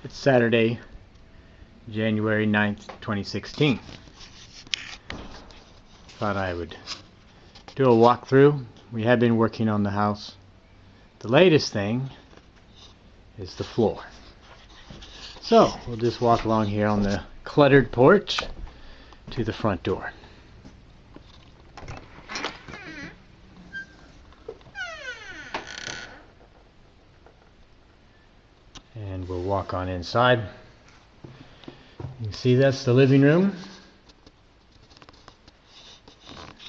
It's Saturday, January 9th, 2016. Thought I would do a walkthrough. We have been working on the house. The latest thing is the floor. So we'll just walk along here on the cluttered porch to the front door. And we'll walk on inside. You can see that's the living room.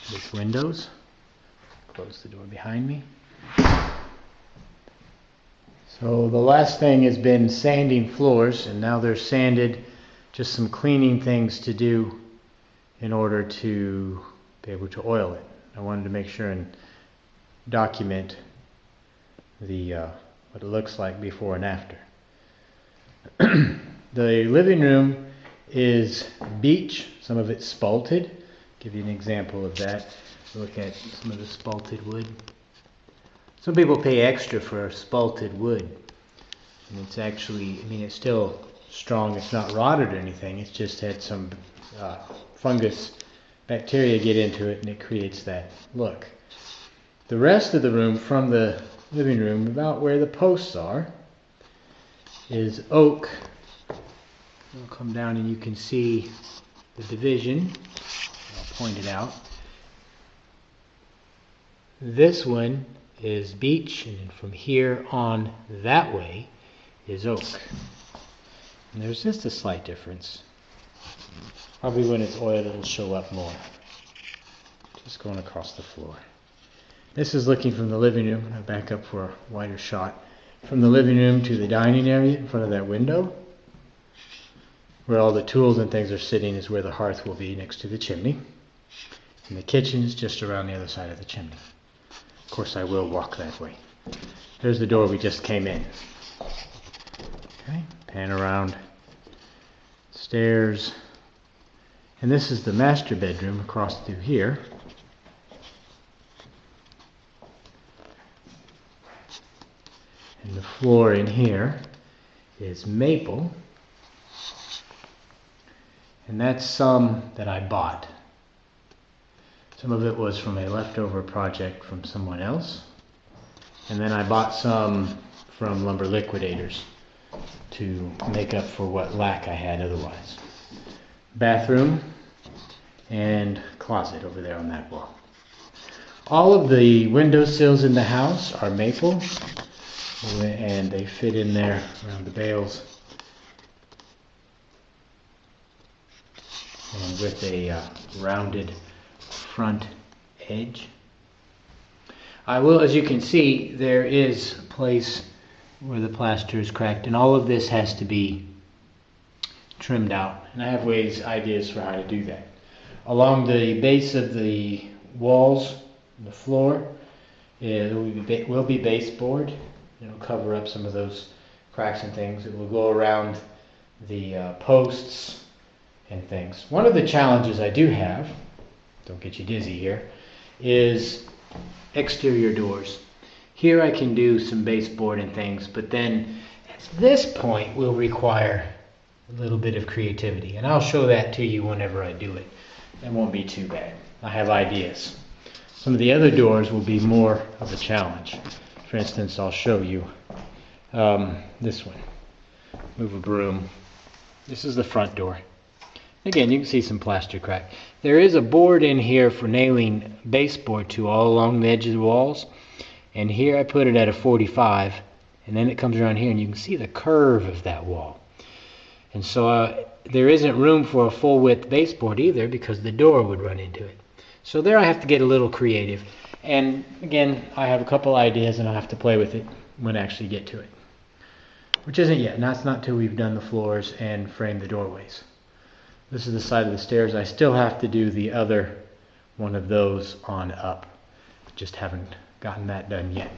These windows. Close the door behind me. So the last thing has been sanding floors, and now they're sanded. Just some cleaning things to do in order to be able to oil it. I wanted to make sure and document the what it looks like before and after. The living room is beech, some of it's spalted. Give you an example of that. Look at some of the spalted wood. Some people pay extra for spalted wood, and it's actually, I mean, it's still strong. It's not rotted or anything. It's just had some fungus bacteria get into it, and it creates that look. The rest of the room, from the living room about where the posts are, is oak. We'll come down and you can see the division. I'll point it out. This one is beech, and then from here on that way is oak. And there's just a slight difference. Probably when it's oiled it'll show up more. Just going across the floor. This is looking from the living room. I'll back up for a wider shot. From the living room to the dining area in front of that window, where all the tools and things are sitting, is where the hearth will be, next to the chimney. And the kitchen is just around the other side of the chimney. Of course, I will walk that way. There's the door we just came in. Okay, pan around. Stairs. And this is the master bedroom across through here. And the floor in here is maple. And that's some that I bought. Some of it was from a leftover project from someone else. And then I bought some from Lumber Liquidators to make up for what lack I had otherwise. Bathroom and closet over there on that wall. All of the windowsills in the house are maple, and they fit in there around the bales. And with a rounded front edge. I will, as you can see, there is a place where the plaster is cracked, and all of this has to be trimmed out. And I have ideas for how to do that. Along the base of the walls, the floor, it will be baseboard. It'll cover up some of those cracks and things. It will go around the posts and things. One of the challenges I do have, don't get you dizzy here, is exterior doors. Here I can do some baseboard and things, but then at this point will require a little bit of creativity, and I'll show that to you whenever I do it. It won't be too bad. I have ideas. Some of the other doors will be more of a challenge. For instance, I'll show you this one. Move a broom. This is the front door. Again, you can see some plaster crack. There is a board in here for nailing baseboard to all along the edge of the walls. And here I put it at a 45. And then it comes around here and you can see the curve of that wall. And so there isn't room for a full width baseboard either, because the door would run into it. So there I have to get a little creative. And again, I have a couple ideas and I'll have to play with it when I actually get to it. Which isn't yet. And that's not till we've done the floors and framed the doorways. This is the side of the stairs. I still have to do the other one of those on up. Just haven't gotten that done yet.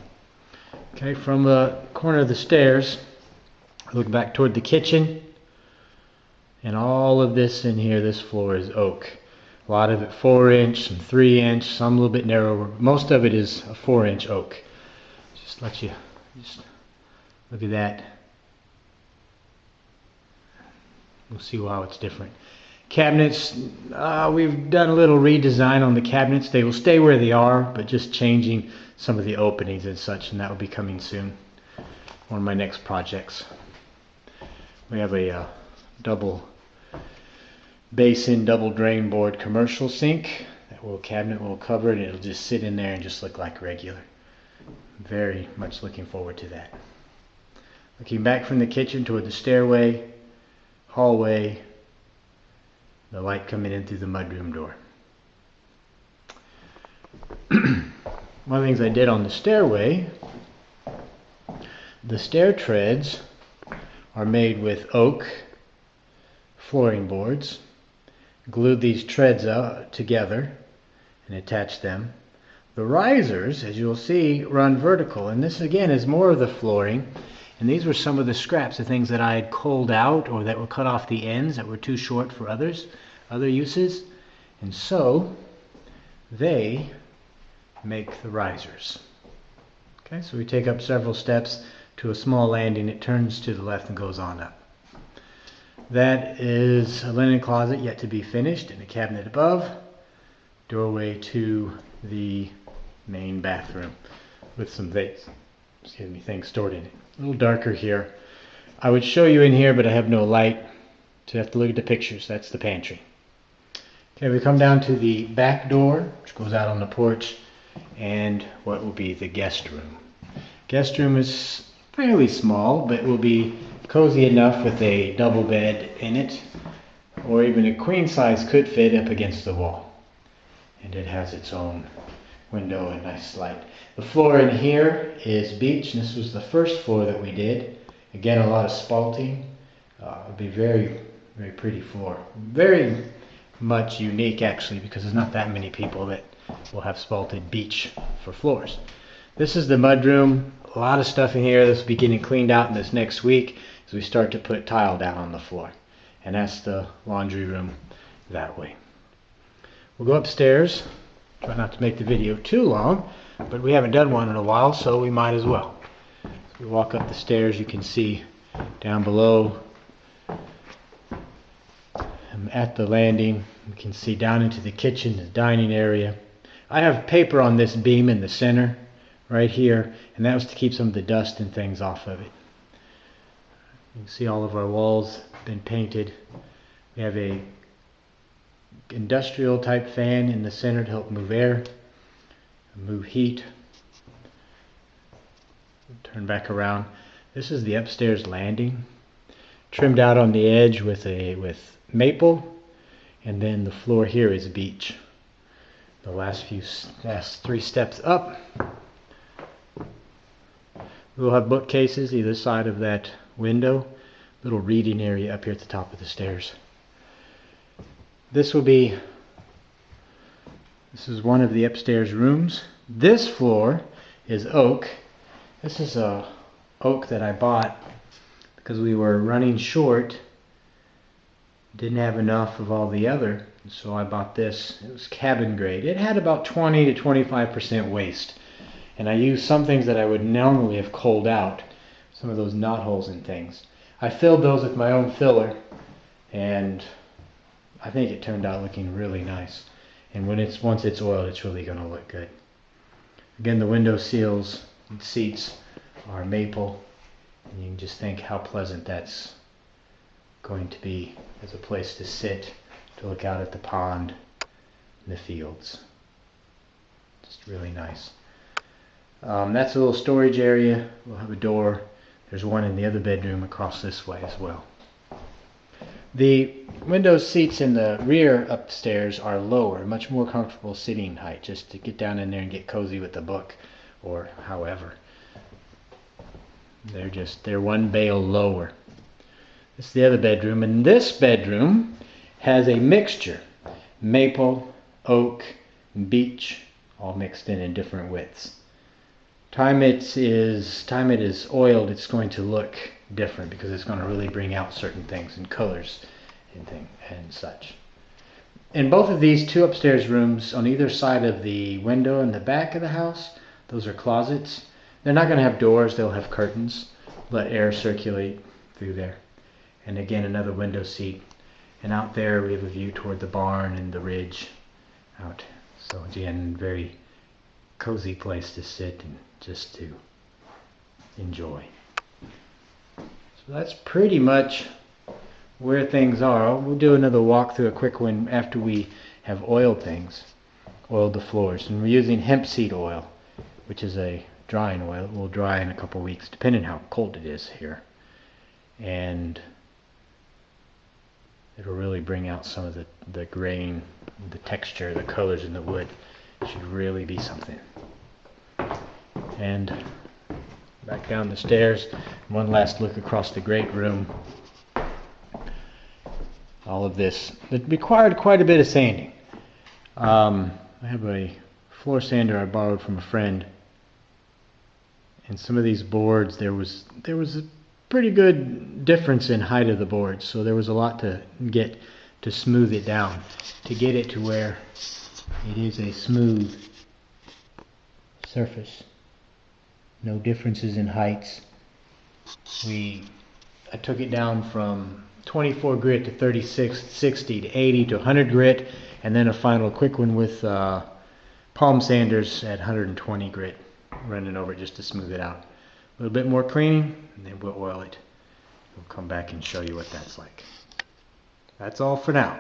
Okay, from the corner of the stairs, I look back toward the kitchen. And all of this in here, this floor is oak. A lot of it 4-inch, some 3-inch, some a little bit narrower. Most of it is a 4-inch oak. Just let you just look at that. We'll see how it's different. Cabinets, we've done a little redesign on the cabinets. They will stay where they are, but just changing some of the openings and such, and that will be coming soon. One of my next projects. We have a double basin, double drain board commercial sink. That little cabinet will cover it, and it'll just sit in there and just look like regular. Very much looking forward to that. Looking back from the kitchen toward the stairway, hallway, the light coming in through the mudroom door. One of the things I did on the stairway, the stair treads are made with oak flooring boards. Glued these treads together and attached them. The risers, as you'll see, run vertical, and this again is more of the flooring. And these were some of the scraps, the things that I had culled out or that were cut off the ends that were too short for other uses. And so they make the risers. Okay, so we take up several steps to a small landing. It turns to the left and goes on up. That is a linen closet yet to be finished, and a cabinet above. Doorway to the main bathroom with some things stored in it. A little darker here. I would show you in here, but I have no light, so you have to look at the pictures. That's the pantry. Okay, we come down to the back door, which goes out on the porch, and what will be the guest room. Guest room is fairly small, but will be cozy enough with a double bed in it, or even a queen size could fit up against the wall. And it has its own window and nice light. The floor in here is beech, and this was the first floor that we did. Again, a lot of spalting. It'll be very, very pretty floor. Very much unique actually, because there's not that many people that will have spalted beech for floors. This is the mudroom. A lot of stuff in here. This will be getting cleaned out in this next week as we start to put tile down on the floor. And that's the laundry room that way. We'll go upstairs. Try not to make the video too long, but we haven't done one in a while, so we might as well. As we walk up the stairs, you can see down below, at the landing, you can see down into the kitchen, the dining area. I have paper on this beam in the center right here, and that was to keep some of the dust and things off of it. You can see all of our walls been painted. We have a industrial type fan in the center to help move air, move heat. Turn back around. This is the upstairs landing, trimmed out on the edge with maple, and then the floor here is beech. The last 3 steps up, we'll have bookcases either side of that window. Little reading area up here at the top of the stairs. This is one of the upstairs rooms. This floor is oak. This is a oak that I bought because we were running short. Didn't have enough of all the other, so I bought this. It was cabin grade. It had about 20 to 25% waste. And I used some things that I would normally have culled out. Some of those knot holes and things. I filled those with my own filler, and I think it turned out looking really nice. And once it's oiled, it's really going to look good. Again, the window seals and seats are maple, and you can just think how pleasant that's going to be as a place to sit, to look out at the pond and the fields. Just really nice. That's a little storage area. We'll have a door. There's one in the other bedroom across this way as well. The window seats in the rear upstairs are lower, much more comfortable sitting height, just to get down in there and get cozy with the book or however. They're one bale lower. This is the other bedroom, and this bedroom has a mixture. Maple, oak, and beech, all mixed in different widths. Time it is oiled, it's going to look different because it's going to really bring out certain things and colors and such. In both of these 2 upstairs rooms, on either side of the window in the back of the house, those are closets. They're not going to have doors, they'll have curtains. Let air circulate through there. and again another window seat. And out there we have a view toward the barn and the ridge out. So again, very cozy place to sit and just to enjoy. So that's pretty much where things are. We'll do another walkthrough, a quick one, after we have oiled the floors. And we're using hemp seed oil, which is a drying oil. It will dry in a couple weeks, depending how cold it is here. And it'll really bring out some of the grain, the texture, the colors in the wood. It should really be something. And back down the stairs, one last look across the great room. All of this, it required quite a bit of sanding. I have a floor sander I borrowed from a friend, and some of these boards, there was a pretty good difference in height of the boards, so there was a lot to get to smooth it down, to get it to where it is a smooth surface. No differences in heights. I took it down from 24 grit to 36, 60 to 80 to 100 grit, and then a final quick one with palm sanders at 120 grit, running over it just to smooth it out. A little bit more cleaning, and then we'll oil it. We'll come back and show you what that's like. That's all for now.